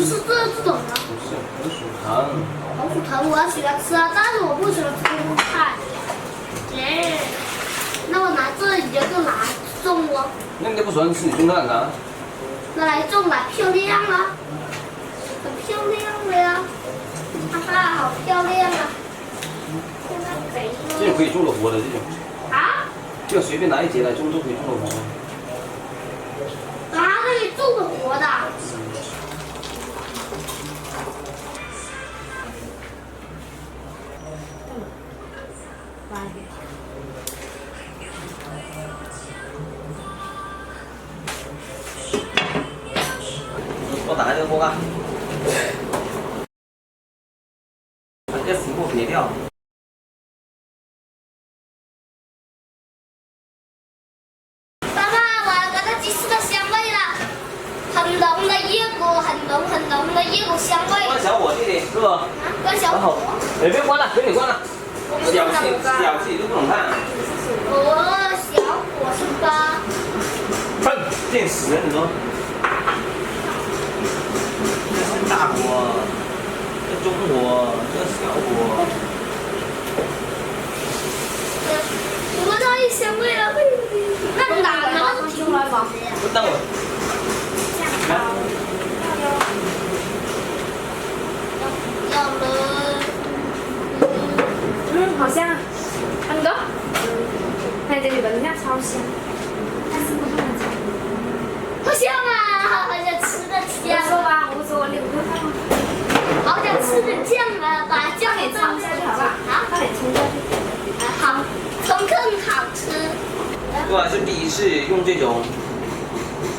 是这种吗？不是红薯糖。红薯糖我喜欢吃啊，但是我不喜欢吃中菜。那我拿这一个拿种哦。那你不喜欢吃，你种它干啥？拿来种来漂亮啊，很漂亮的呀，哈哈，好漂亮啊！现在可以这种可以种得活的这种。啊？就随便拿一节来种都可以种得活。啊，可以种得活的。我打开这个锅盖，把这浮沫撇掉。爸爸，我要闻到鸡翅的香味了，很浓的椰果，很浓的椰果香味。关小火弟弟，是不？啊，关小火。哎，别关了，给你关了。我不小懂的。小气都不懂看。哦，小火是吧？哼，电死人，你说。这是大火，这中火，这小火。我闻到一香味了，那哪能出来吗？不等我。要了。好香啊！很多。看这里闻一下，超香。但是不能吃。好香啊！好想吃的我香。说吧，我说我领会看吗？好想吃的酱啊，把酱给冲下去好不好？啊，快点冲下去。好，冲更好吃。我还是第一次用这种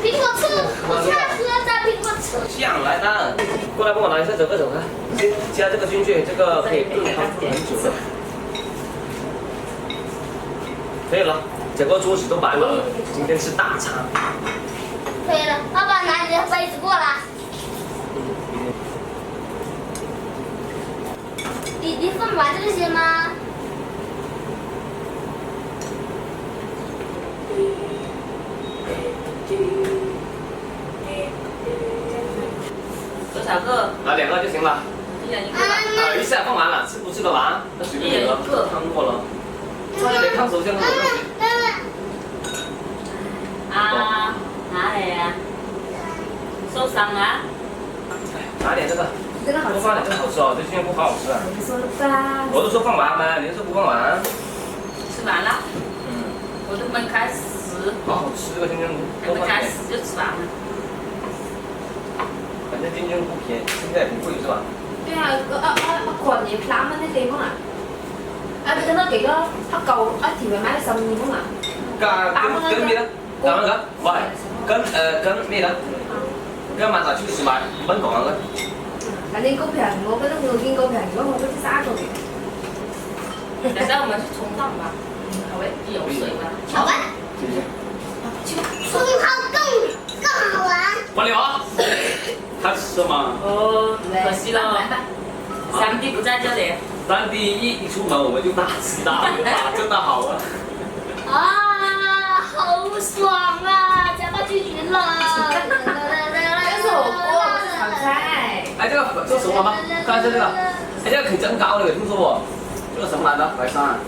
苹果醋，我现在喝的苹果醋。酱来的。过来帮我拿一下整个看，先加这个进去，这个可以炖汤炖很久的。可以了，整个桌子都摆满了，今天吃大餐。可以了，爸爸拿你的杯子过来。你放完这些吗？多少个？拿2个就行了。一人一个吧。一下放完了，吃不吃得完？那随便你了，烫过了。别烫手先喝热水。啊，哪里啊？受伤了？拿点这个，这个好吃。多放点，这个好吃哦，这今天不好吃啊。你说的吧。我都说放完嘛，你都说不放完。吃完了？我都没开始。好好吃，这个今天多放点。还没开始就吃完了。反正今天不便宜，现在也不贵是吧？對啊，個人嘢攬蚊啲地方啊，你覺得幾多？一嚿一條係買12蚊啊？跟咩呢？跟咩噶？喂，跟咩呢？跟買晒超市買5蚊講嘅。反正夠平，我覺得我見夠平，如果我嗰啲3個月。等下我們去沖燙吧，好喂，有水吧？好玩，谢谢。冲汤更好玩。管理好，开始了吗？哦，可惜了，3弟不在这里。3弟一出门我们就大吃大喝啊，真的好啊。啊，好爽啊！加到均匀了。這是火鍋，不是炒菜。哎，这个什么吗？看一下这个，哎，这个可以增高的，有听说不？这个什么来的？白山。